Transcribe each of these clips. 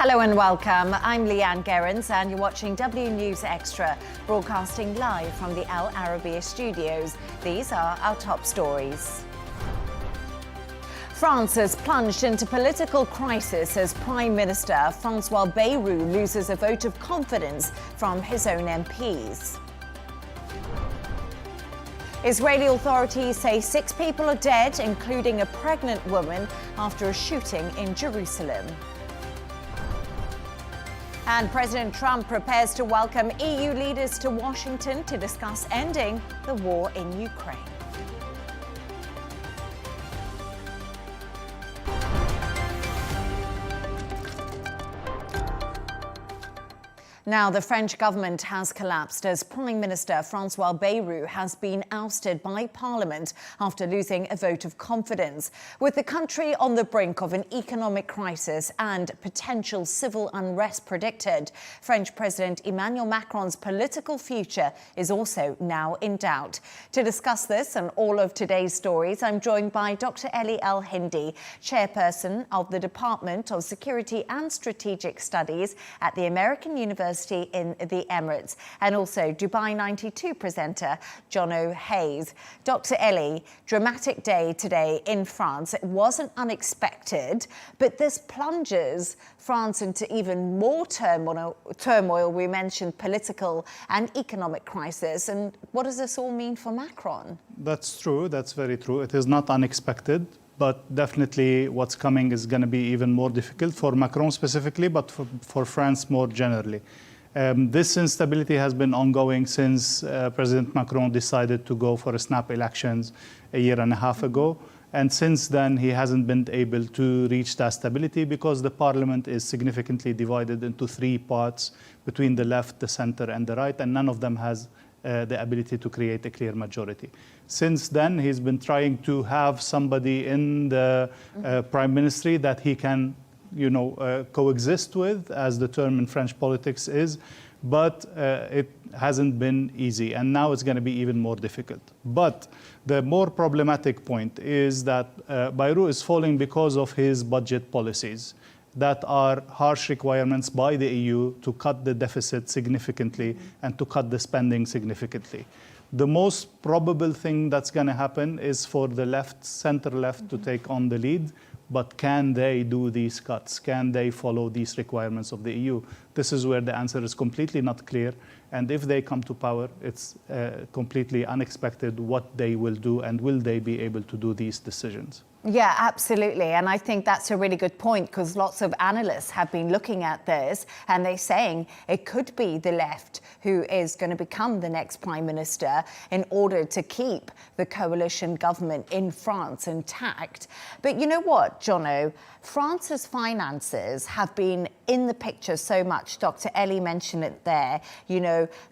Hello and welcome. I'm Leigh-Ann Gerrans and you're watching W News Extra, broadcasting live from the Al Arabiya studios. These are our top stories. France has plunged into political crisis as Prime Minister Francois Bayrou loses a vote of confidence from his own MPs. Israeli authorities say 6 people are dead, including a pregnant woman, after a shooting in Jerusalem. And President Trump prepares to welcome EU leaders to Washington to discuss ending the war in Ukraine. Now, the French government has collapsed as Prime Minister Francois Bayrou has been ousted by Parliament after losing a vote of confidence. With the country on the brink of an economic crisis and potential civil unrest predicted, French President Emmanuel Macron's political future is also now in doubt. To discuss this and all of today's stories, I'm joined by Dr. Elie Al Hindy, Chairperson of the Department of Security and Strategic Studies at the American University in the Emirates, and also Dubai 92 presenter Jono Hayes. Dr. Elie, dramatic day today in France. It wasn't unexpected, but this plunges France into even more turmoil. We mentioned political and economic crisis. And what does this all mean for Macron? That's true. That's very true. It is not unexpected. But definitely what's coming is going to be even more difficult for Macron specifically, but for France more generally. This instability has been ongoing since President Macron decided to go for snap elections a year and a half ago. And since then, he hasn't been able to reach that stability because the parliament is significantly divided into 3 parts between the left, the center, and the right, and none of them has the ability to create a clear majority. Since then, he's been trying to have somebody in the prime ministry that he can, coexist with, as the term in French politics is, but it hasn't been easy, and now it's going to be even more difficult. But the more problematic point is that Bayrou is falling because of his budget policies that are harsh requirements by the EU to cut the deficit significantly and to cut the spending significantly. The most probable thing that's going to happen is for the left, center-left, to take on the lead. But can they do these cuts? Can they follow these requirements of the EU? This is where the answer is completely not clear. And if they come to power, it's completely unexpected what they will do, and will they be able to do these decisions? Yeah, absolutely. And I think that's a really good point, because lots of analysts have been looking at this and they're saying it could be the left who is going to become the next prime minister in order to keep the coalition government in France intact. But you know what, Jono? France's finances have been in the picture so much. Dr. Elie mentioned it there.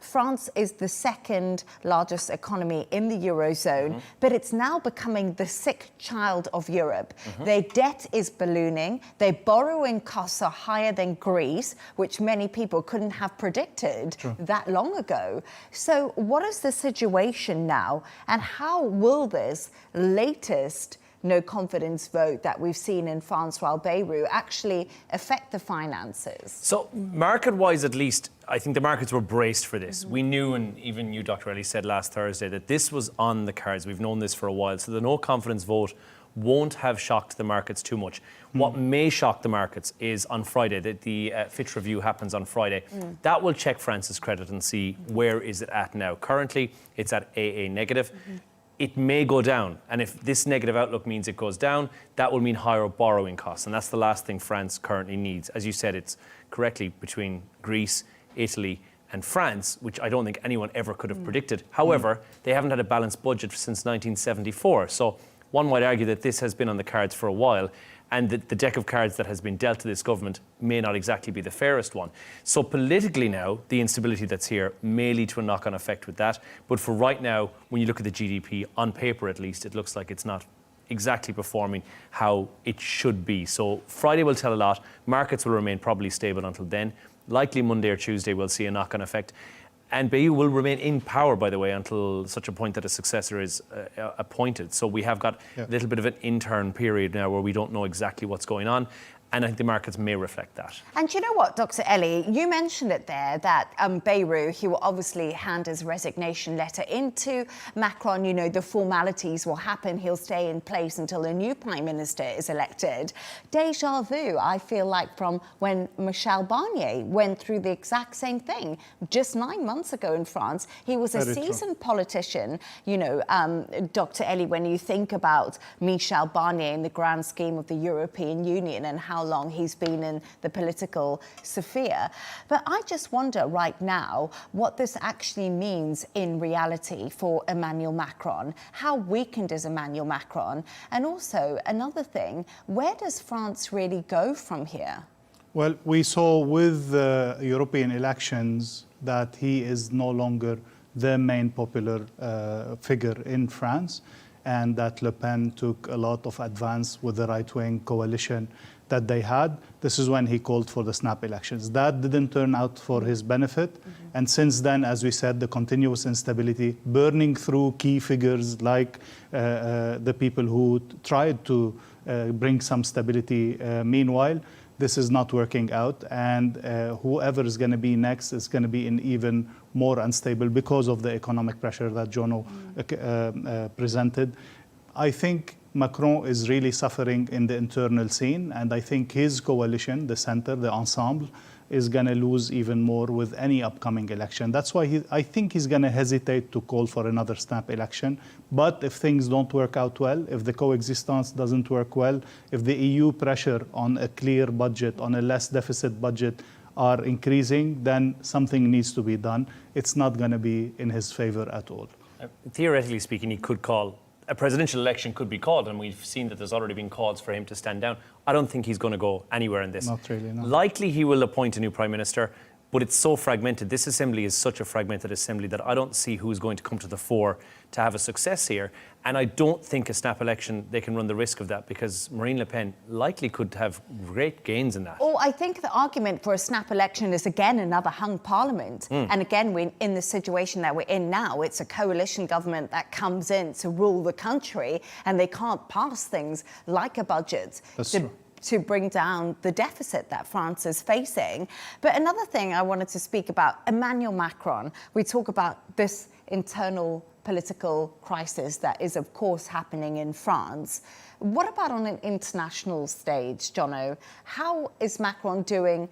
France is the 2nd largest economy in the Eurozone, but it's now becoming the sick child of Europe. Their debt is ballooning. Their borrowing costs are higher than Greece, which many people couldn't have predicted that long ago. So what is the situation now, and how will this latest no confidence vote that we've seen in Francois Bayrou actually affect the finances? So market-wise, at least, I think the markets were braced for this. We knew, and even you, Dr. Elie, said last Thursday that this was on the cards. We've known this for a while. So the no confidence vote won't have shocked the markets too much. What may shock the markets is on Friday, that the Fitch review happens on Friday. That will check France's credit and see where is it at now. Currently, it's at AA negative. It may go down, and if this negative outlook means it goes down, that will mean higher borrowing costs, and that's the last thing France currently needs. As you said, it's correctly between Greece, Italy, and France, which I don't think anyone ever could have predicted. However, they haven't had a balanced budget since 1974, so one might argue that this has been on the cards for a while, and that the deck of cards that has been dealt to this government may not exactly be the fairest one. So politically now, the instability that's here may lead to a knock-on effect with that. But for right now, when you look at the GDP, on paper at least, it looks like it's not exactly performing how it should be. So Friday will tell a lot. Markets will remain probably stable until then. Likely Monday or Tuesday we'll see a knock-on effect. And Bayrou will remain in power, by the way, until such a point that a successor is appointed. So we have got a little bit of an intern period now where we don't know exactly what's going on. And I think the markets may reflect that. And you know what, Dr. Elie, you mentioned it there, that Bayrou, he will obviously hand his resignation letter into Macron. You know, the formalities will happen. He'll stay in place until a new prime minister is elected. Deja vu, I feel like, from when Michel Barnier went through the exact same thing just 9 months ago in France. He was a seasoned politician. You know, Dr. Elie, when you think about Michel Barnier in the grand scheme of the European Union and how long he's been in the political sphere. But I just wonder right now what this actually means in reality for Emmanuel Macron. How weakened is Emmanuel Macron? And also, another thing, where does France really go from here? Well, we saw with the European elections that he is no longer the main popular figure in France, and that Le Pen took a lot of advance with the right-wing coalition that they had. This is when he called for the snap elections. That didn't turn out for his benefit. And since then, as we said, the continuous instability, burning through key figures like the people who tried to bring some stability. Meanwhile, this is not working out, and whoever is going to be next is going to be in even more unstable because of the economic pressure that Jono presented. I think Macron is really suffering in the internal scene, and I think his coalition, the center, the ensemble, is going to lose even more with any upcoming election. That's why I think he's going to hesitate to call for another snap election. But if things don't work out well, if the coexistence doesn't work well, if the EU pressure on a clear budget, on a less deficit budget are increasing, then something needs to be done. It's not going to be in his favor at all. Theoretically speaking, he could call a presidential election could be called, and we've seen that there's already been calls for him to stand down. I don't think he's going to go anywhere in this. Not really, no. Likely he will appoint a new prime minister, but it's so fragmented. This assembly is such a fragmented assembly that I don't see who's going to come to the fore to have a success here. And I don't think a snap election, they can run the risk of that, because Marine Le Pen likely could have great gains in that. Oh, I think the argument for a snap election is, again, another hung parliament. And again, we're in the situation that we're in now. It's a coalition government that comes in to rule the country, and they can't pass things like a budget to bring down the deficit that France is facing. But another thing I wanted to speak about, Emmanuel Macron. We talk about this internal political crisis that is, of course, happening in France. What about on an international stage, Jono? How is Macron doing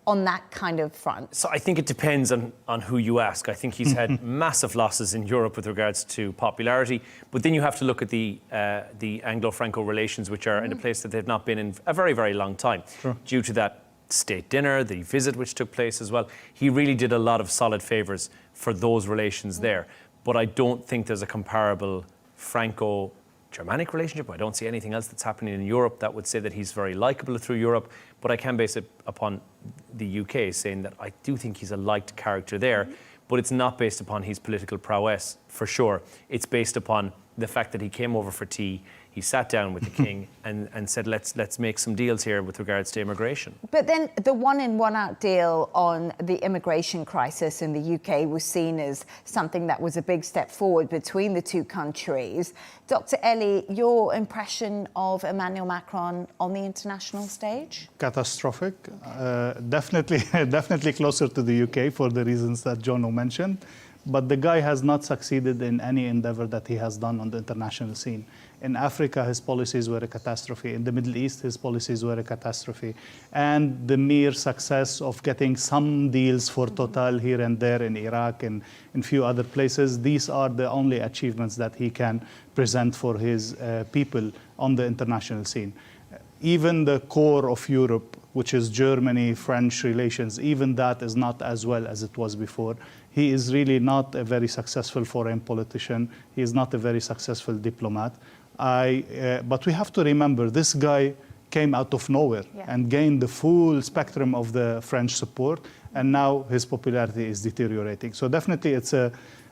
on that kind of front? So I think it depends on who you ask. I think he's had massive losses in Europe with regards to popularity, but then you have to look at the Anglo-Franco relations, which are in a place that they've not been in a very, very long time. Sure. Due to that state dinner, the visit which took place as well. He really did a lot of solid favours for those relations there. But I don't think there's a comparable Franco-Germanic relationship. I don't see anything else that's happening in Europe that would say that he's very likeable through Europe. But I can base it upon the UK, saying that I do think he's a liked character there. But it's not based upon his political prowess, for sure. It's based upon the fact that he came over for tea, he sat down with the king and said, let's make some deals here with regards to immigration. But then the one-in, one-out deal on the immigration crisis in the UK was seen as something that was a big step forward between the two countries. Dr. Elie, your impression of Emmanuel Macron on the international stage? Catastrophic. Definitely closer to the UK for the reasons that Jono mentioned. But the guy has not succeeded in any endeavor that he has done on the international scene. In Africa, his policies were a catastrophe. In the Middle East, his policies were a catastrophe. And the mere success of getting some deals for Total here and there in Iraq and in a few other places, these are the only achievements that he can present for his people on the international scene. Even the core of Europe, which is Germany-French relations, even that is not as well as it was before. He is really not a very successful foreign politician. He is not a very successful diplomat. But we have to remember, this guy came out of nowhere and gained the full spectrum of the French support, and now his popularity is deteriorating. So definitely it's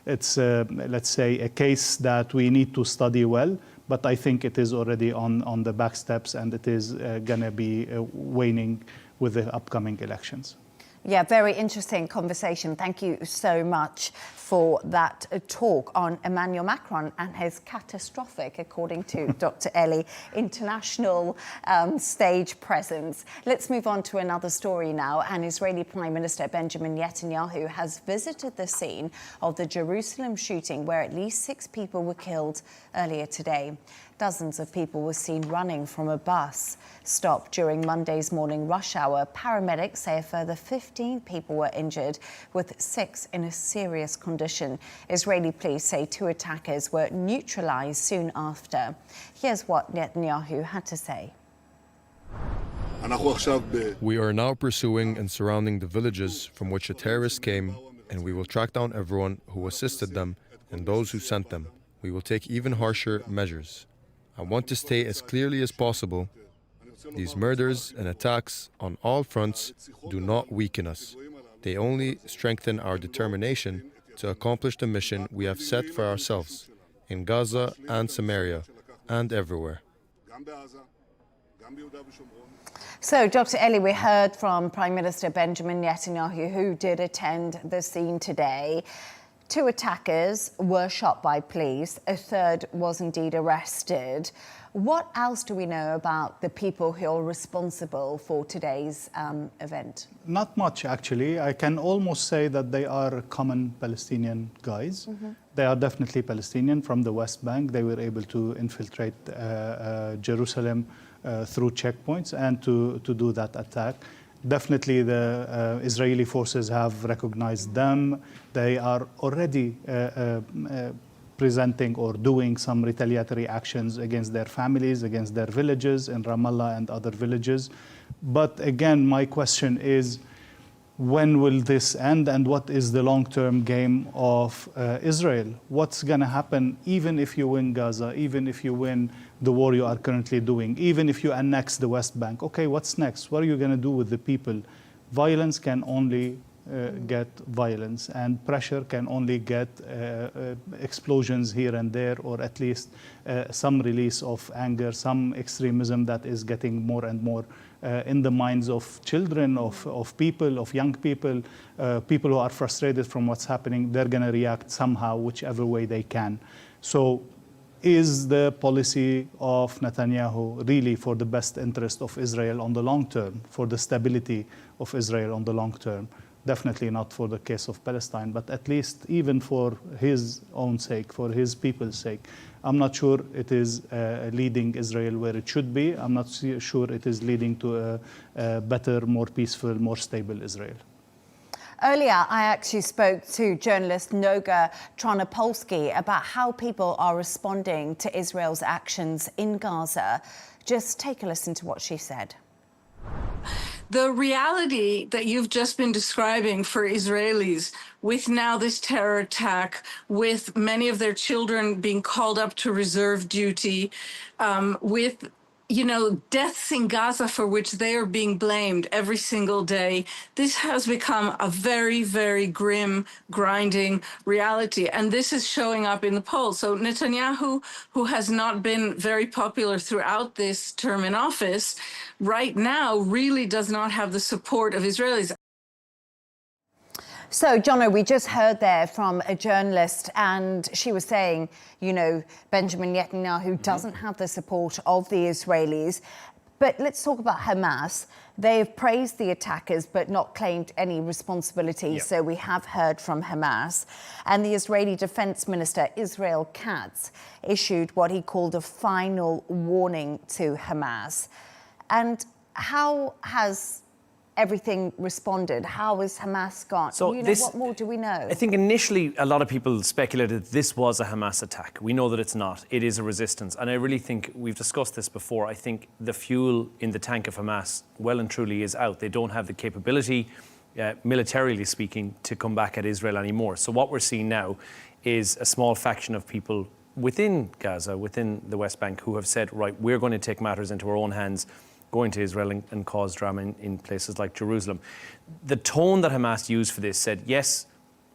let's say, a case that we need to study well, but I think it is already on the back steps, and it is going to be waning with the upcoming elections. Yeah, very interesting conversation. Thank you so much for that talk on Emmanuel Macron and his catastrophic, according to Dr. Elie, international stage presence. Let's move on to another story now. And Israeli Prime Minister Benjamin Netanyahu has visited the scene of the Jerusalem shooting, where at least 6 people were killed earlier today. Dozens of people were seen running from a bus stop during Monday's morning rush hour. Paramedics say a further 15 people were injured, with 6 in a serious condition. Israeli police say 2 attackers were neutralized soon after. Here's what Netanyahu had to say. We are now pursuing and surrounding the villages from which the terrorists came, and we will track down everyone who assisted them and those who sent them. We will take even harsher measures. I want to state as clearly as possible, these murders and attacks on all fronts do not weaken us. They only strengthen our determination to accomplish the mission we have set for ourselves in Gaza and Samaria and everywhere. So, Dr. Elie, we heard from Prime Minister Benjamin Netanyahu, who did attend the scene today. 2 attackers were shot by police. A third was indeed arrested. What else do we know about the people who are responsible for today's event? Not much, actually. I can almost say that they are common Palestinian guys. They are definitely Palestinian from the West Bank. They were able to infiltrate Jerusalem through checkpoints and to do that attack. Definitely the Israeli forces have recognized them. They are already presenting or doing some retaliatory actions against their families, against their villages in Ramallah and other villages. But again, my question is, when will this end, and what is the long-term game of Israel? What's going to happen even if you win Gaza, even if you win the war you are currently doing, even if you annex the West Bank? Okay, what's next? What are you going to do with the people? Violence can only get violence, and pressure can only get explosions here and there, or at least some release of anger, some extremism that is getting more and more in the minds of children, of people, of young people, people who are frustrated from what's happening. They're going to react somehow, whichever way they can. So is the policy of Netanyahu really for the best interest of Israel on the long term, for the stability of Israel on the long term? Definitely not for the case of Palestine, but at least even for his own sake, for his people's sake. I'm not sure it is leading Israel where it should be. I'm not sure it is leading to a better, more peaceful, more stable Israel. Earlier, I actually spoke to journalist Noga Tranopolsky about how people are responding to Israel's actions in Gaza. Just take a listen to what she said. The reality that you've just been describing for Israelis, with now this terror attack, with many of their children being called up to reserve duty, with deaths in Gaza for which they are being blamed every single day. This has become a very, very grim, grinding reality. And this is showing up in the polls. So Netanyahu, who has not been very popular throughout this term in office, right now really does not have the support of Israelis. So, Jono, we just heard there from a journalist, and she was saying, Benjamin Netanyahu doesn't have the support of the Israelis. But let's talk about Hamas. They have praised the attackers, but not claimed any responsibility. Yeah. So we have heard from Hamas. And the Israeli Defense Minister, Israel Katz, issued what he called a final warning to Hamas. And how has everything responded? How has Hamas gone? So what more do we know? I think initially a lot of people speculated this was a Hamas attack. We know that it's not. It is a resistance. And I really think, we've discussed this before, I think the fuel in the tank of Hamas well and truly is out. They don't have the capability, militarily speaking, to come back at Israel anymore. So what we're seeing now is a small faction of people within Gaza, within the West Bank, who have said, right, we're going to take matters into our own hands, going to Israel and cause drama in places like Jerusalem. The tone that Hamas used for this said, yes,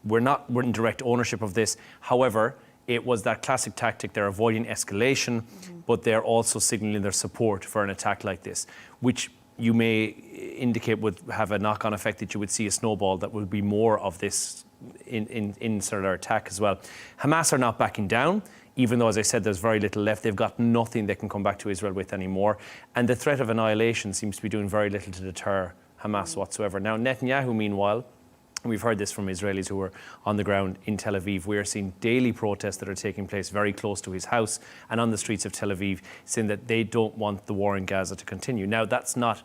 we're in direct ownership of this. However, it was that classic tactic. They're avoiding escalation, but they're also signaling their support for an attack like this, which you may indicate would have a knock-on effect that you would see a snowball that will be more of this in sort of their attack as well. Hamas are not backing down, even though, as I said, there's very little left. They've got nothing they can come back to Israel with anymore. And the threat of annihilation seems to be doing very little to deter Hamas whatsoever. Now, Netanyahu, meanwhile, and we've heard this from Israelis who are on the ground in Tel Aviv. We are seeing daily protests that are taking place very close to his house and on the streets of Tel Aviv, saying that they don't want the war in Gaza to continue. Now, that's not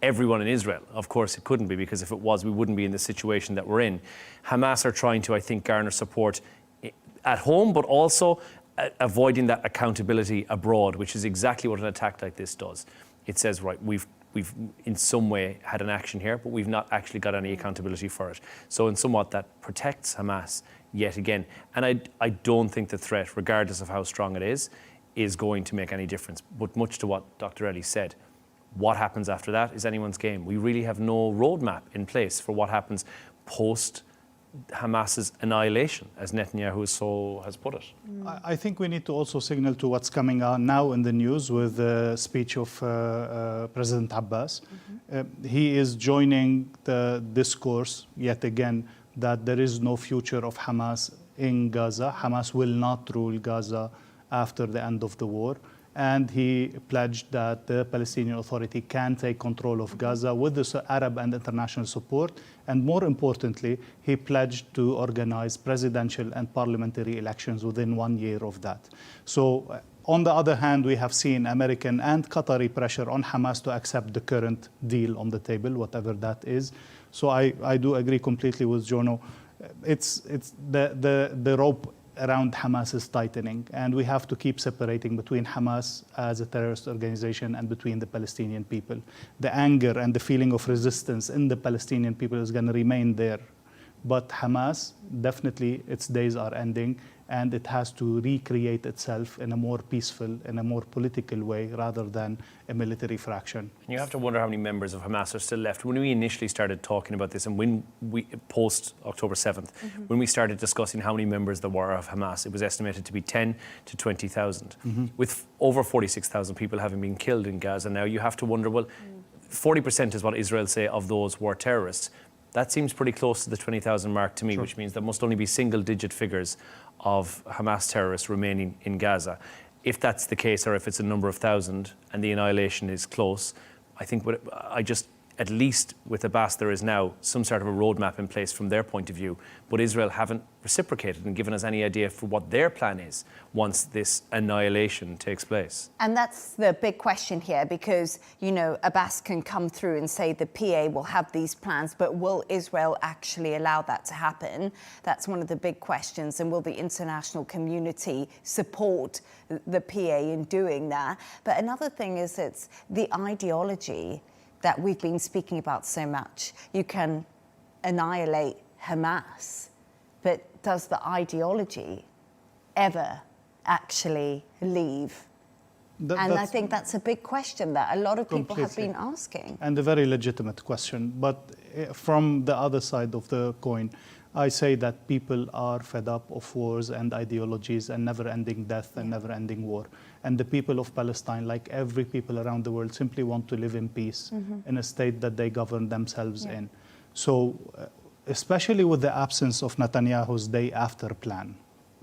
everyone in Israel. Of course, it couldn't be, because if it was, we wouldn't be in the situation that we're in. Hamas are trying to, I think, garner support at home, but also avoiding that accountability abroad, which is exactly what an attack like this does. It says, right, we've in some way had an action here, but we've not actually got any accountability for it. So in somewhat that protects Hamas yet again. And I don't think the threat, regardless of how strong it is going to make any difference. But much to what Dr. Elie said, what happens after that is anyone's game. We really have no roadmap in place for what happens post Hamas's annihilation, as Netanyahu has put it. I think we need to also signal to what's coming on now in the news with the speech of President Abbas. He is joining the discourse yet again that there is no future of Hamas in Gaza. Hamas will not rule Gaza after the end of the war. And he pledged that the Palestinian Authority can take control of Gaza with the Arab and international support. And more importantly, he pledged to organize presidential and parliamentary elections within 1 year of that. So on the other hand, we have seen American and Qatari pressure on Hamas to accept the current deal on the table, whatever that is. So I do agree completely with Jono. It's the rope around Hamas is tightening, and we have to keep separating between Hamas as a terrorist organization and between the Palestinian people. The anger and the feeling of resistance in the Palestinian people is going to remain there. But Hamas, definitely its days are ending, and it has to recreate itself in a more peaceful, in a more political way, rather than a military fraction. And you have to wonder how many members of Hamas are still left. When we initially started talking about this, and when we post October 7th, when we started discussing how many members there were of Hamas, it was estimated to be 10 to 20,000. With over 46,000 people having been killed in Gaza now, you have to wonder, well, 40% is what Israel say of those were terrorists. That seems pretty close to the 20,000 mark to me, which means there must only be single-digit figures of Hamas terrorists remaining in Gaza. If that's the case, or if it's a number of thousand and the annihilation is close, I think at least with Abbas, there is now some sort of a roadmap in place from their point of view. But Israel haven't reciprocated and given us any idea for what their plan is once this annihilation takes place. And that's the big question here, because, you know, Abbas can come through and say the PA will have these plans, but will Israel actually allow that to happen? That's one of the big questions. And will the international community support the PA in doing that? But another thing is, it's the ideology that we've been speaking about so much. You can annihilate Hamas, but does the ideology ever actually leave? And I think that's a big question that a lot of people have been asking. And a very legitimate question. But from the other side of the coin, I say that people are fed up of wars and ideologies and never-ending death and never-ending war. And the people of Palestine, like every people around the world, simply want to live in peace in a state that they govern themselves in. So, especially with the absence of Netanyahu's day after plan,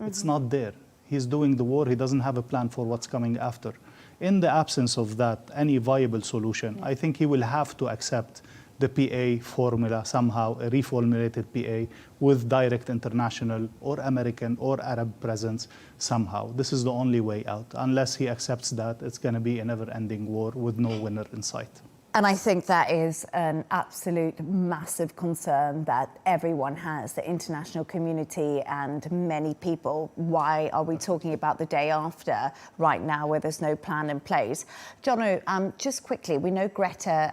it's not there. He's doing the war. He doesn't have a plan for what's coming after. In the absence of that, any viable solution, I think he will have to accept the PA formula somehow, a reformulated PA with direct international or American or Arab presence somehow. This is the only way out. Unless he accepts that, it's going to be a never-ending war with no winner in sight. And I think that is an absolute massive concern that everyone has, the international community and many people. Why are we talking about the day after right now where there's no plan in place? Jono, just quickly, we know Greta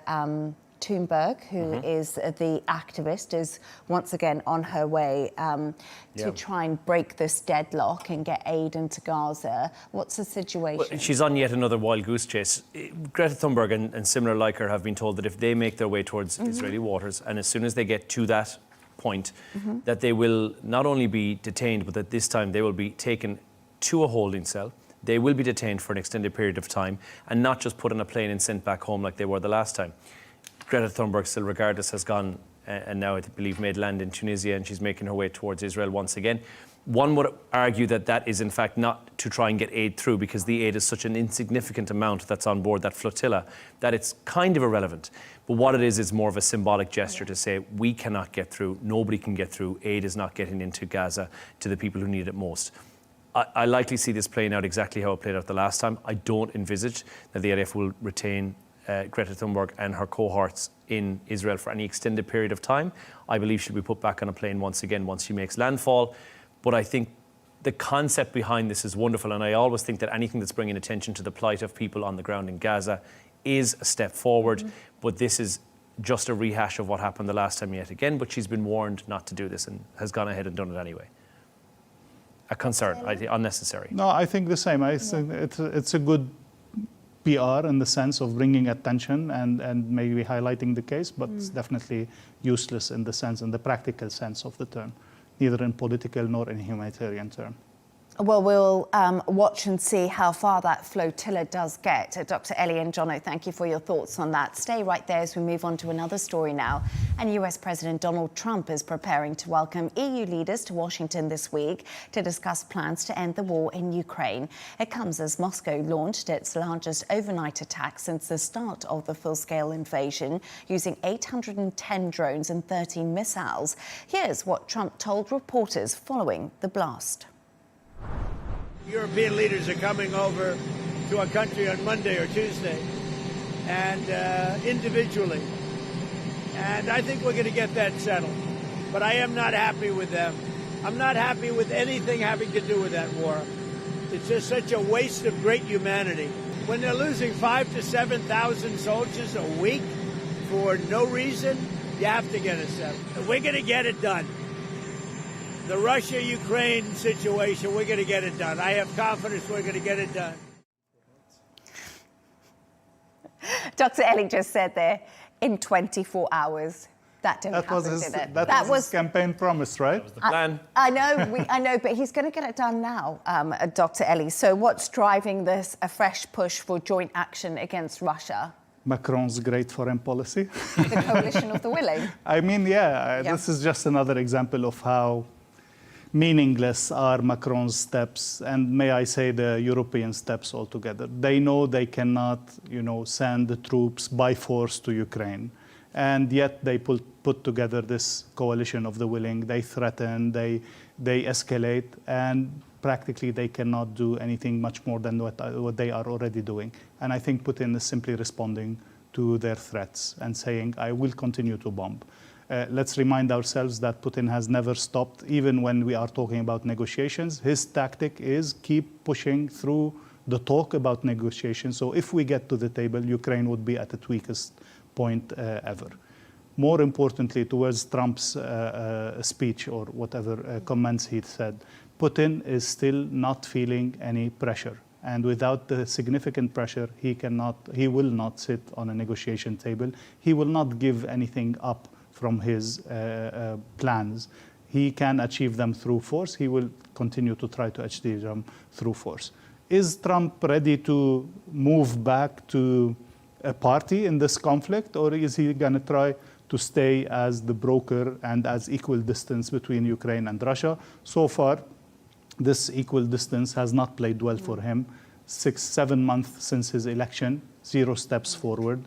Thunberg, who is the activist, is once again on her way to try and break this deadlock and get aid into Gaza. What's the situation? Well, she's on yet another wild goose chase. Greta Thunberg and similar like her have been told that if they make their way towards Israeli waters, and as soon as they get to that point, that they will not only be detained, but that this time they will be taken to a holding cell. They will be detained for an extended period of time and not just put on a plane and sent back home like they were the last time. Greta Thunberg, still regardless, has gone and now I believe made land in Tunisia, and she's making her way towards Israel once again. One would argue that that is in fact not to try and get aid through, because the aid is such an insignificant amount that's on board that flotilla that it's kind of irrelevant. But what it is more of a symbolic gesture to say we cannot get through, nobody can get through, aid is not getting into Gaza to the people who need it most. I likely see this playing out exactly how it played out the last time. I don't envisage that the IDF will retain Greta Thunberg and her cohorts in Israel for any extended period of time. I believe she'll be put back on a plane once again once she makes landfall. But I think the concept behind this is wonderful, and I always think that anything that's bringing attention to the plight of people on the ground in Gaza is a step forward. But this is just a rehash of what happened the last time yet again. But she's been warned not to do this and has gone ahead and done it anyway. A concern, I think, unnecessary. No, I think the same. I think it's a good PR in the sense of bringing attention and maybe highlighting the case, but it's definitely useless in the practical sense of the term, neither in political nor in humanitarian term. Well, we'll watch and see how far that flotilla does get. Dr. Elie and Jono, thank you for your thoughts on that. Stay right there as we move on to another story now. And US President Donald Trump is preparing to welcome EU leaders to Washington this week to discuss plans to end the war in Ukraine. It comes as Moscow launched its largest overnight attack since the start of the full-scale invasion, using 810 drones and 13 missiles. Here's what Trump told reporters following the blast. European leaders are coming over to our country on Monday or Tuesday, and individually. And I think we're going to get that settled. But I am not happy with them. I'm not happy with anything having to do with that war. It's just such a waste of great humanity. When they're losing 5,000 to 7,000 soldiers a week for no reason, you have to get it settled. We're going to get it done. The Russia-Ukraine situation, we're going to get it done. I have confidence we're going to get it done. Dr. Elie just said there, in 24 hours. That didn't happen, did it? That was his campaign promise, right? That was the plan. I know, but he's going to get it done now, Dr. Elie. So what's driving this, a fresh push for joint action against Russia? Macron's great foreign policy. The coalition of the willing. I mean, this is just another example of how meaningless are Macron's steps, and may I say the European steps altogether. They know they cannot, send the troops by force to Ukraine, and yet they put together this coalition of the willing. They threaten, they escalate, and practically they cannot do anything much more than what they are already doing. And I think Putin is simply responding to their threats and saying, I will continue to bomb. Let's remind ourselves that Putin has never stopped, even when we are talking about negotiations. His tactic is keep pushing through the talk about negotiations. So if we get to the table, Ukraine would be at its weakest point ever. More importantly, towards Trump's speech or whatever comments he said, Putin is still not feeling any pressure. And without the significant pressure, he will not sit on a negotiation table. He will not give anything up from his plans. He can achieve them through force. He will continue to try to achieve them through force. Is Trump ready to move back to a party in this conflict, or is he going to try to stay as the broker and as equal distance between Ukraine and Russia? So far, this equal distance has not played well for him. 6-7 months since his election, 0 steps forward.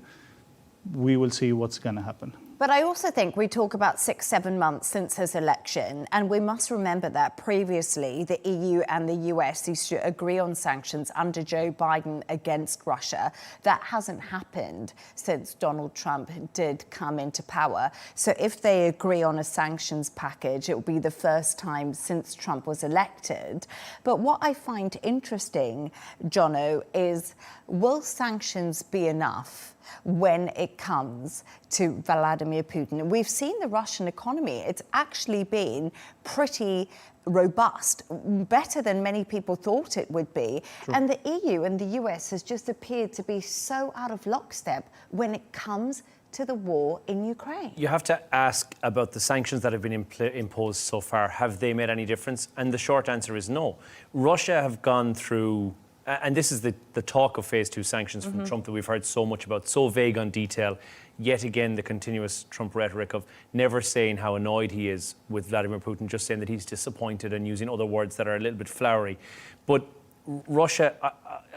We will see what's going to happen. But I also think we talk about 6-7 months since his election, and we must remember that previously the EU and the US used to agree on sanctions under Joe Biden against Russia. That hasn't happened since Donald Trump did come into power. So if they agree on a sanctions package, it will be the first time since Trump was elected. But what I find interesting, Jono, is will sanctions be enough when it comes to Vladimir Putin? We've seen the Russian economy. It's actually been pretty robust, better than many people thought it would be. True. And the EU and the US has just appeared to be so out of lockstep when it comes to the war in Ukraine. You have to ask about the sanctions that have been imposed so far. Have they made any difference? And the short answer is no. Russia have gone through And this is the talk of phase 2 sanctions from Trump that we've heard so much about, so vague on detail. Yet again, the continuous Trump rhetoric of never saying how annoyed he is with Vladimir Putin, just saying that he's disappointed and using other words that are a little bit flowery. But Russia,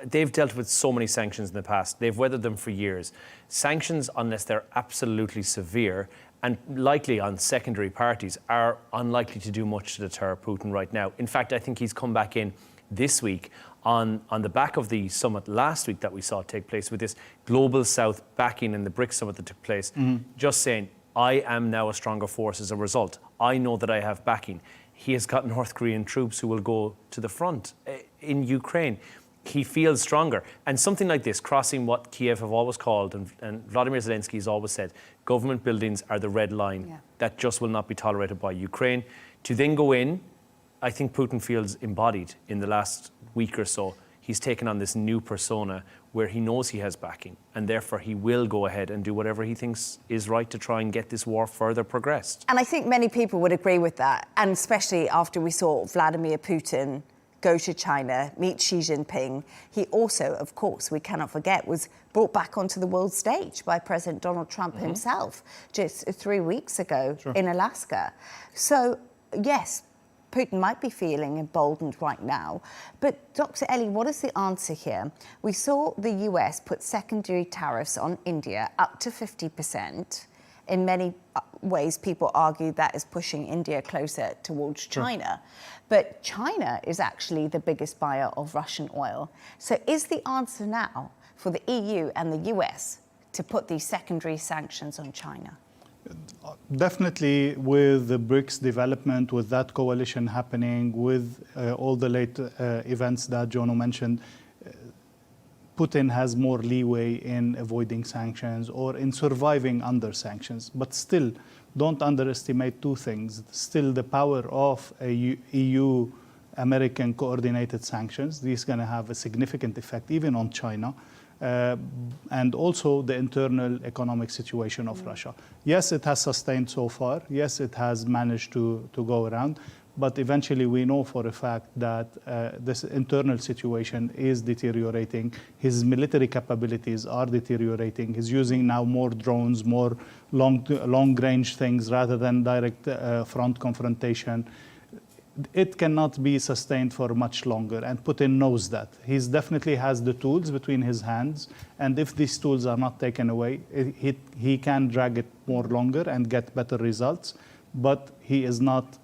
they've dealt with so many sanctions in the past. They've weathered them for years. Sanctions, unless they're absolutely severe and likely on secondary parties, are unlikely to do much to deter Putin right now. In fact, I think he's come back in this week on the back of the summit last week that we saw take place, with this global south backing in the BRICS summit that took place, just saying, I am now a stronger force as a result. I know that I have backing. He has got North Korean troops who will go to the front in Ukraine. He feels stronger. And something like this, crossing what Kyiv have always called, and Vladimir Zelensky has always said, government buildings are the red line. That just will not be tolerated by Ukraine. To then go in, I think Putin feels embodied in the last week or so. He's taken on this new persona where he knows he has backing, and therefore he will go ahead and do whatever he thinks is right to try and get this war further progressed. And I think many people would agree with that, and especially after we saw Vladimir Putin go to China, meet Xi Jinping. He also, of course, we cannot forget, was brought back onto the world stage by President Donald Trump himself just 3 weeks ago in Alaska. So, yes, Putin might be feeling emboldened right now. But Dr. Elie, what is the answer here? We saw the US put secondary tariffs on India up to 50%. In many ways, people argue that is pushing India closer towards China. But China is actually the biggest buyer of Russian oil. So is the answer now for the EU and the US to put these secondary sanctions on China? Definitely, with the BRICS development, with that coalition happening, with all the late events that Jono mentioned, Putin has more leeway in avoiding sanctions or in surviving under sanctions. But still, don't underestimate two things. Still, the power of a EU-American coordinated sanctions. These are going to have a significant effect even on China. And also the internal economic situation of Russia. Yes, it has sustained so far. Yes, it has managed to go around. But eventually we know for a fact that this internal situation is deteriorating. His military capabilities are deteriorating. He's using now more drones, more long-range things rather than direct front confrontation. It cannot be sustained for much longer, and Putin knows that. He definitely has the tools between his hands, and if these tools are not taken away, he can drag it more longer and get better results, but he is not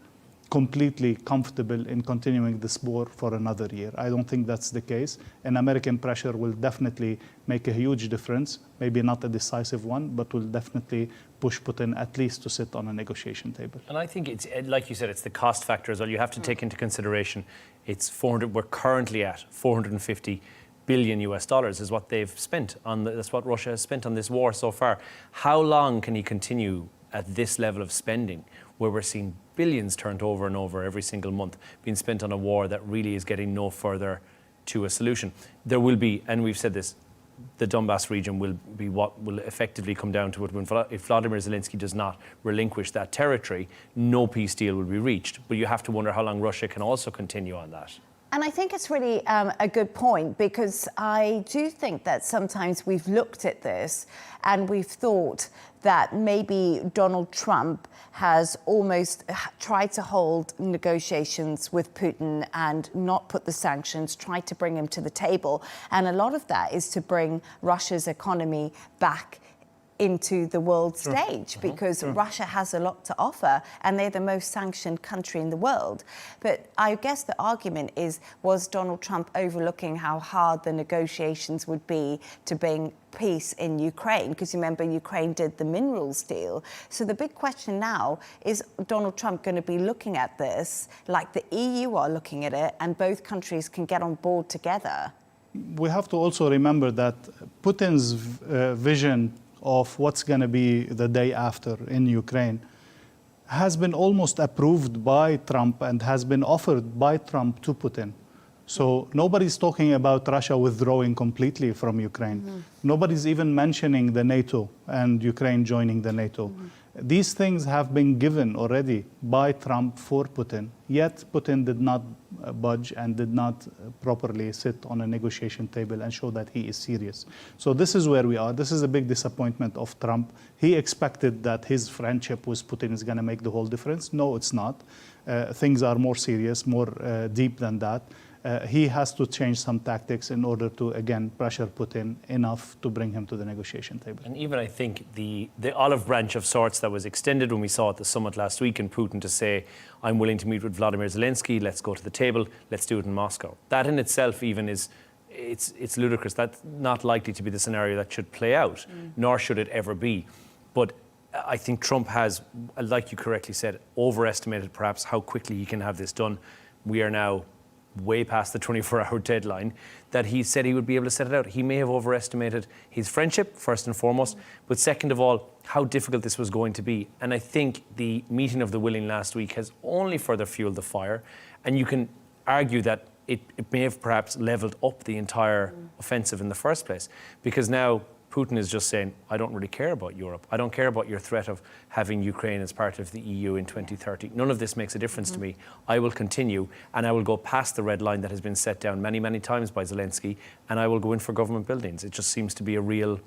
completely comfortable in continuing this war for another year. I don't think that's the case, and American pressure will definitely make a huge difference, maybe not a decisive one, but will definitely push Putin at least to sit on a negotiation table. And I think it's, like you said, it's the cost factor as well. You have to take into consideration it's we're currently at 450 billion US dollars is what they've spent on that's what Russia has spent on this war so far. How long can he continue at this level of spending, where we're seeing billions turned over and over every single month being spent on a war that really is getting no further to a solution? There will be, and we've said this, the Donbass region will be what will effectively come down to it. If Vladimir Zelensky does not relinquish that territory, no peace deal will be reached. But you have to wonder how long Russia can also continue on that. And I think it's really a good point, because I do think that sometimes we've looked at this and we've thought that maybe Donald Trump has almost tried to hold negotiations with Putin and not put the sanctions, tried to bring him to the table. And a lot of that is to bring Russia's economy back into the world stage, because Russia has a lot to offer and they're the most sanctioned country in the world. But I guess the argument is, was Donald Trump overlooking how hard the negotiations would be to bring peace in Ukraine? Because remember, Ukraine did the minerals deal. So the big question now is Donald Trump going to be looking at this like the EU are looking at it, and both countries can get on board together? We have to also remember that Putin's vision of what's going to be the day after in Ukraine has been almost approved by Trump and has been offered by Trump to Putin. So nobody's talking about Russia withdrawing completely from Ukraine. Nobody's even mentioning the NATO and Ukraine joining the NATO. These things have been given already by Trump for Putin, yet Putin did not budge and did not properly sit on a negotiation table and show that he is serious. So this is where we are. This is a big disappointment of Trump. He expected that his friendship with Putin is going to make the whole difference. No, it's not. Things are more serious, more deep than that. He has to change some tactics in order to, again, pressure Putin enough to bring him to the negotiation table. And even I think the olive branch of sorts that was extended when we saw at the summit last week in Putin to say, I'm willing to meet with Vladimir Zelensky, let's go to the table, let's do it in Moscow. That in itself even is, it's ludicrous. That's not likely to be the scenario that should play out, nor should it ever be. But I think Trump has, like you correctly said, overestimated perhaps how quickly he can have this done. We are now way past the 24-hour deadline that he said he would be able to set it out. He may have overestimated his friendship, first and foremost, but second of all, how difficult this was going to be. And I think the meeting of the willing last week has only further fueled the fire. And you can argue that it may have perhaps leveled up the entire offensive in the first place, because now Putin is just saying, I don't really care about Europe. I don't care about your threat of having Ukraine as part of the EU in 2030. None of this makes a difference to me. I will continue, and I will go past the red line that has been set down many, many times by Zelensky, and I will go in for government buildings. It just seems to be a real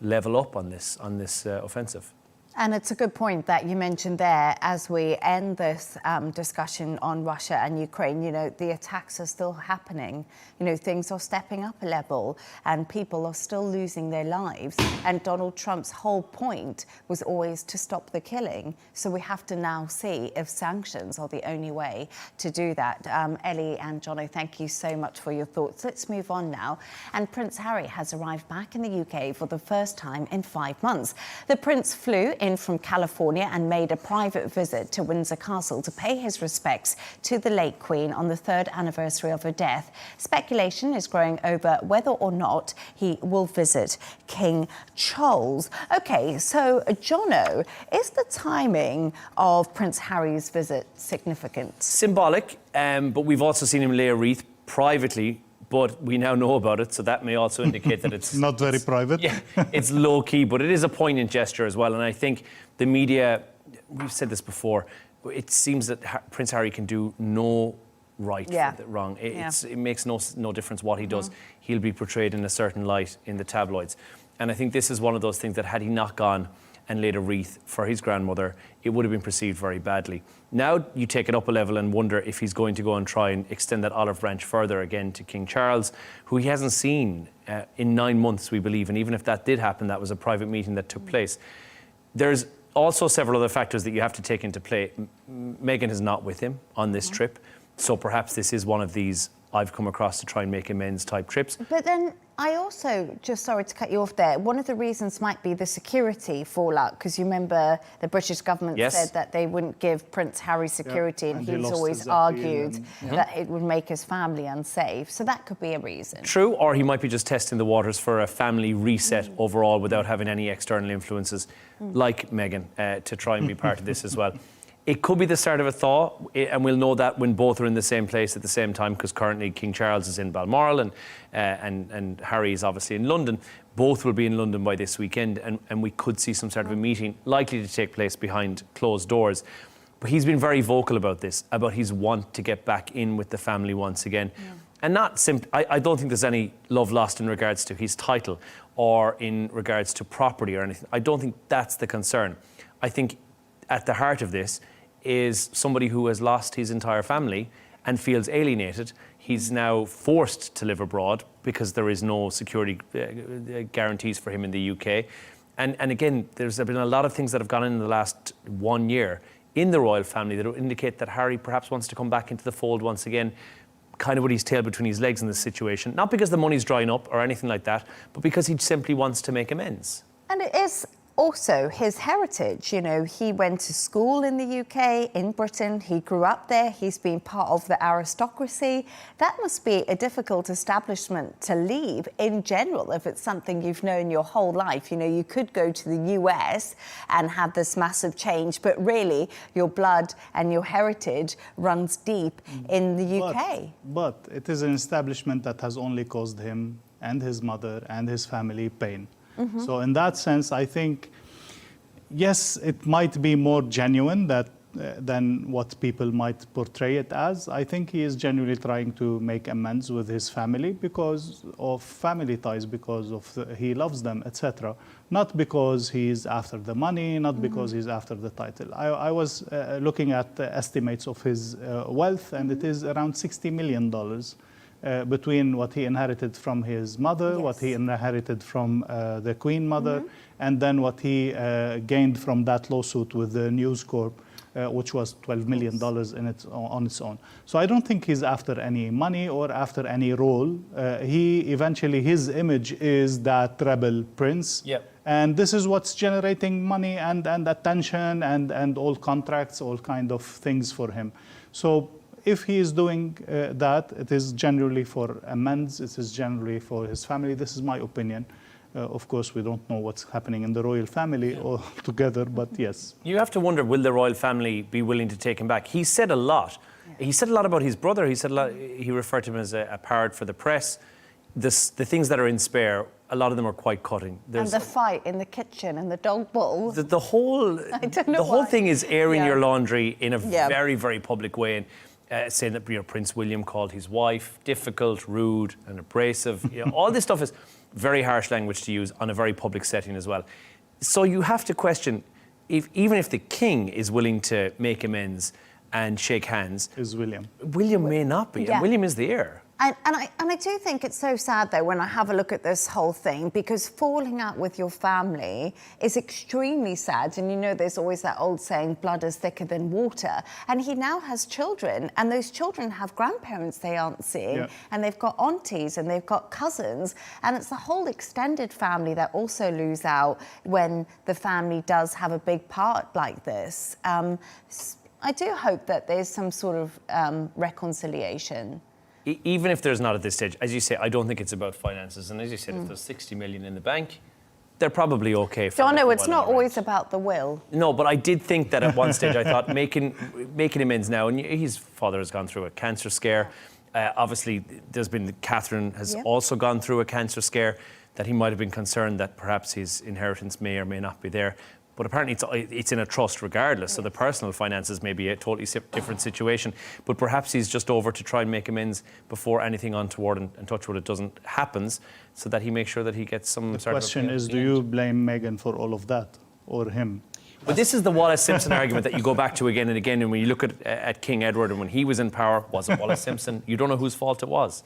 level up on this offensive. And it's a good point that you mentioned there as we end this discussion on Russia and Ukraine. You know, the attacks are still happening. You know, things are stepping up a level and people are still losing their lives. And Donald Trump's whole point was always to stop the killing. So we have to now see if sanctions are the only way to do that. Elie and Jono, thank you so much for your thoughts. Let's move on now. And Prince Harry has arrived back in the UK for the first time in 5 months. The Prince flew in from California and made a private visit to Windsor Castle to pay his respects to the late Queen on the 3rd anniversary of her death. Speculation is growing over whether or not he will visit King Charles. Okay, so Jono, is the timing of Prince Harry's visit significant? Symbolic, but we've also seen him lay a wreath privately, but we now know about it, so that may also indicate that it's... Not very private. Yeah, it's low-key, but it is a poignant gesture as well. And I think the media, we've said this before, it seems that Prince Harry can do no right for the wrong. It makes no difference what he does. He'll be portrayed in a certain light in the tabloids. And I think this is one of those things that had he not gone and laid a wreath for his grandmother, it would have been perceived very badly. Now you take it up a level and wonder if he's going to go and try and extend that olive branch further again to King Charles, who he hasn't seen in 9 months, we believe. And even if that did happen, that was a private meeting that took place. There's also several other factors that you have to take into play. Meghan is not with him on this trip, so perhaps this is one of these I've come across to try and make amends type trips. But then I also, just sorry to cut you off there, one of the reasons might be the security fallout, because you remember the British government said that they wouldn't give Prince Harry security, and he's always argued that it would make his family unsafe. So that could be a reason. True, or he might be just testing the waters for a family reset overall without having any external influences like Meghan to try and be part of this as well. It could be the start of a thaw, and we'll know that when both are in the same place at the same time, because currently King Charles is in Balmoral and Harry is obviously in London. Both will be in London by this weekend, and we could see some sort of a meeting likely to take place behind closed doors. But he's been very vocal about this, about his want to get back in with the family once again. And not simply, I don't think there's any love lost in regards to his title or in regards to property or anything. I don't think that's the concern. I think at the heart of this is somebody who has lost his entire family and feels alienated. He's now forced to live abroad because there is no security guarantees for him in the UK. And again, there's been a lot of things that have gone in the last 1 year in the royal family that will indicate that Harry perhaps wants to come back into the fold once again, kind of with his tail between his legs in this situation. Not because the money's drying up or anything like that, but because he simply wants to make amends. And it is also his heritage. You know, he went to school in the UK, in Britain. He grew up there. He's been part of the aristocracy. That must be a difficult establishment to leave in general if it's something you've known your whole life. You know, you could go to the US and have this massive change, but really your blood and your heritage runs deep in the UK. But it is an establishment that has only caused him and his mother and his family pain. So in that sense, I think, yes, it might be more genuine that than what people might portray it as. I think he is genuinely trying to make amends with his family because of family ties, because of he loves them, etc. Not because he's after the money, not because he's after the title. I was looking at the estimates of his wealth, and it is around $60 million. Between what he inherited from his mother, what he inherited from the Queen Mother, and then what he gained from that lawsuit with the News Corp, which was $12 million on its own. So I don't think he's after any money or after any role. His image is that rebel prince. Yep. And this is what's generating money and attention and all contracts, all kind of things for him. So if he is doing that, it is generally for amends, it is generally for his family. This is my opinion. Of course, we don't know what's happening in the royal family altogether, but yes. You have to wonder, will the royal family be willing to take him back? He said a lot. He said a lot about his brother. He said a lot, he referred to him as a parrot for the press. The things that are in Spare, a lot of them are quite cutting. And the fight in the kitchen and the dog bowl. The whole thing is airing your laundry in a very, very public way. And saying that Prince William called his wife difficult, rude, and abrasive. All this stuff is very harsh language to use on a very public setting as well. So you have to question, even if the king is willing to make amends and shake hands, is William may not be, and William is the heir. And I do think it's so sad, though, when I have a look at this whole thing, because falling out with your family is extremely sad. And there's always that old saying, blood is thicker than water. And he now has children, and those children have grandparents they aren't seeing, and they've got aunties and they've got cousins. And it's the whole extended family that also lose out when the family does have a big part like this. I do hope that there's some sort of reconciliation. Even if there's not at this stage, as you say, I don't think it's about finances. And as you said, if there's 60 million in the bank, they're probably okay. Jono, it's not always about the will. No, but I did think that at one stage I thought making amends now, and his father has gone through a cancer scare. Obviously, Catherine has also gone through a cancer scare, that he might have been concerned that perhaps his inheritance may or may not be there. But apparently it's in a trust regardless, so the personal finances may be a totally different situation. But perhaps he's just over to try and make amends before anything untoward and touch wood it doesn't happens, so that he makes sure that he gets some sort of... The question is, do you blame Meghan for all of that, or him? But this is the Wallace-Simpson argument that you go back to again and again, and when you look at King Edward and when he was in power, was it Wallace-Simpson? You don't know whose fault it was.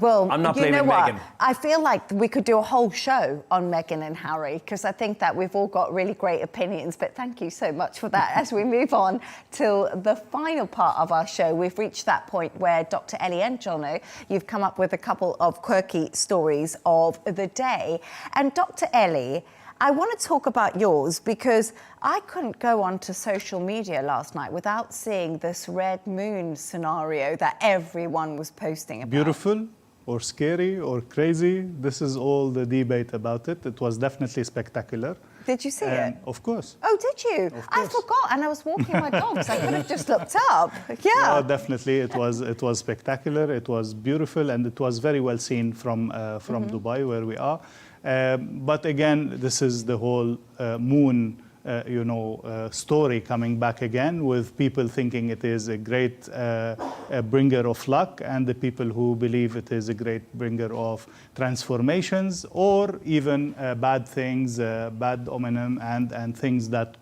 Well, I'm not blaming Meghan. I feel like we could do a whole show on Meghan and Harry, because I think that we've all got really great opinions. But thank you so much for that. As we move on to the final part of our show, we've reached that point where Dr. Elie and Jono, you've come up with a couple of quirky stories of the day. And Dr. Elie, I want to talk about yours, because I couldn't go onto social media last night without seeing this red moon scenario that everyone was posting about. Beautiful or scary or crazy, this is all the debate about it. It was definitely spectacular. Did you see it? Of course. Oh, did you? I forgot, and I was walking my dogs. I could have just looked up. Yeah. No, definitely, it was spectacular. It was beautiful, and it was very well seen from Dubai, where we are. But again, this is the whole moon, story coming back again, with people thinking it is a great bringer of luck, and the people who believe it is a great bringer of transformations, or even bad things, bad omen, and things that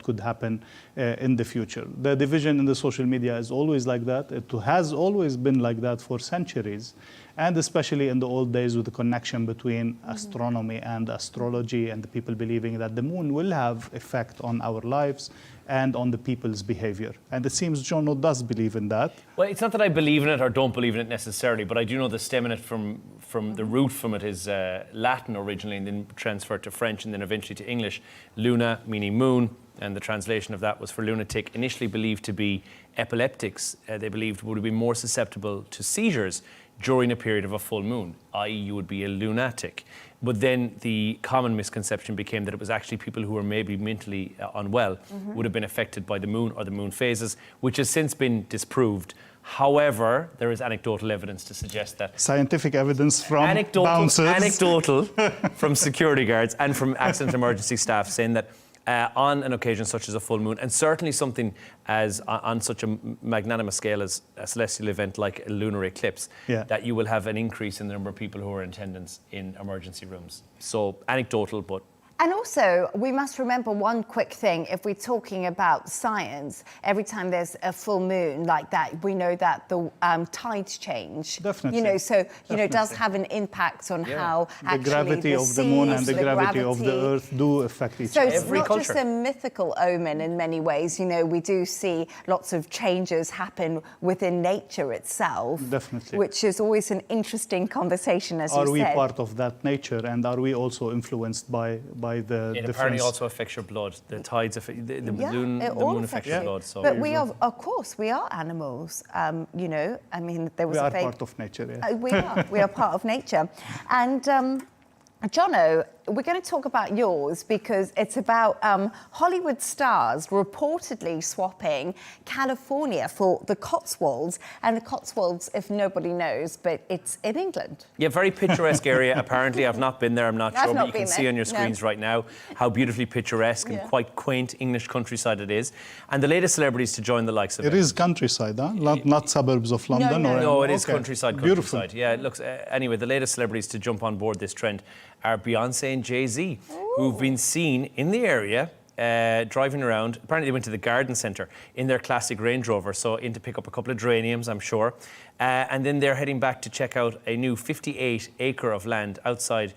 could happen in the future. The division in the social media is always like that. It has always been like that for centuries. And especially in the old days, with the connection between astronomy and astrology, and the people believing that the moon will have effect on our lives and on the people's behavior. And it seems Jono does believe in that. Well, it's not that I believe in it or don't believe in it necessarily, but I do know the stem in it from the root from it is Latin originally, and then transferred to French, and then eventually to English. Luna, meaning moon, and the translation of that was for lunatic, initially believed to be epileptics. They believed would be more susceptible to seizures during a period of a full moon, i.e. you would be a lunatic. But then the common misconception became that it was actually people who were maybe mentally unwell would have been affected by the moon or the moon phases, which has since been disproved. However, there is anecdotal evidence to suggest that... Scientific evidence from bouncers. Anecdotal from security guards and from accident emergency staff saying that on an occasion such as a full moon, and certainly something as on such a magnanimous scale as a celestial event like a lunar eclipse, that you will have an increase in the number of people who are in attendance in emergency rooms. So anecdotal, but... And also, we must remember one quick thing. If we're talking about science, every time there's a full moon like that, we know that the tides change. Definitely. It does have an impact on how the gravity of the moon and the gravity of the Earth do affect each other. So it's not just a mythical omen in many ways. We do see lots of changes happen within nature itself. Definitely. Which is always an interesting conversation, as you said. Are we part of that nature, and are we also influenced by the it apparently also affects your blood. The tides affect the moon affects your blood. So. But we are, of course, we are animals. There was we are part of nature. Yeah. We are part of nature, and Jono, we're going to talk about yours because it's about Hollywood stars reportedly swapping California for the Cotswolds. And the Cotswolds, if nobody knows, but it's in England. Yeah, very picturesque area. Apparently, I've not been there, I'm not sure, but you can see on your screens right now how beautifully picturesque and quite quaint English countryside it is. And the latest celebrities to join the likes of it. It is countryside, huh? Not suburbs of London? No, it is countryside. Beautiful. Yeah, it looks... anyway, the latest celebrities to jump on board this trend are Beyonce and Jay-Z, who've been seen in the area driving around. Apparently they went to the garden centre in their classic Range Rover, so in to pick up a couple of geraniums, I'm sure. And then they're heading back to check out a new 58-acre of land outside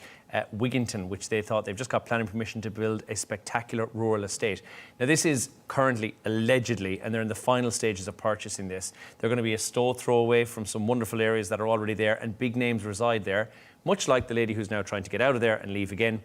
Wigginton, which they thought they've just got planning permission to build a spectacular rural estate. Now, this is currently, allegedly, and they're in the final stages of purchasing this. They're going to be a stone's throw away from some wonderful areas that are already there, and big names reside there, much like the lady who's now trying to get out of there and leave again,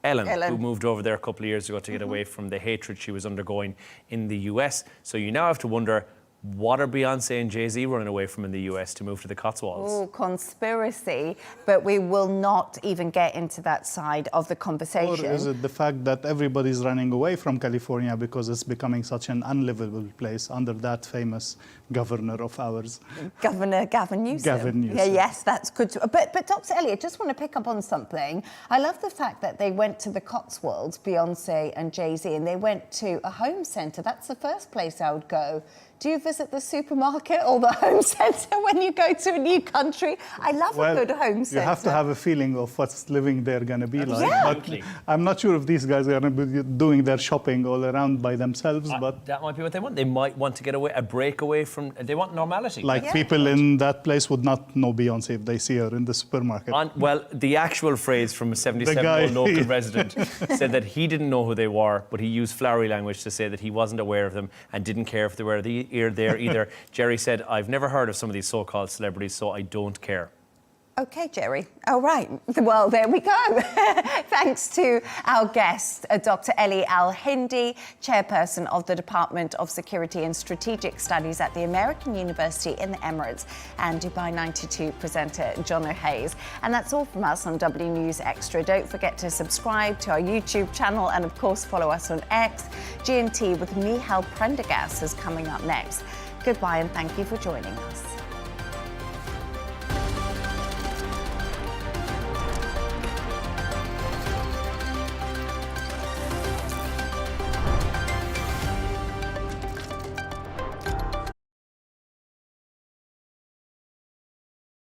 Ellen, who moved over there a couple of years ago to get away from the hatred she was undergoing in the US. So you now have to wonder, what are Beyonce and Jay-Z running away from in the US to move to the Cotswolds? Oh, conspiracy. But we will not even get into that side of the conversation. Or is it the fact that everybody's running away from California because it's becoming such an unlivable place under that famous governor of ours? Governor Gavin Newsom. Gavin Newsom. Yeah, yes, that's good. But Dr. Elie, I just want to pick up on something. I love the fact that they went to the Cotswolds, Beyonce and Jay-Z, and they went to a home centre. That's the first place I would go. Do you visit the supermarket or the home centre when you go to a new country? I love a good home centre. You have to have a feeling of what's living there going to be like. Yeah. But I'm not sure if these guys are going to be doing their shopping all around by themselves. But that might be what they want. They might want to get away, a break away from... They want normality. Like people in that place would not know Beyonce if they see her in the supermarket. Well, the actual phrase from a 77-year-old local resident said that he didn't know who they were, but he used flowery language to say that he wasn't aware of them and didn't care if they were there either. Jerry said, I've never heard of some of these so-called celebrities, so I don't care. Okay, Jerry. All right. Well, there we go. Thanks to our guest, Dr. Elie Al Hindy, Chairperson of the Department of Security and Strategic Studies at the American University in the Emirates, and Dubai 92 presenter Jono Hayes. And that's all from us on W News Extra. Don't forget to subscribe to our YouTube channel and, of course, follow us on X. G&T with Michal Prendergast is coming up next. Goodbye and thank you for joining us.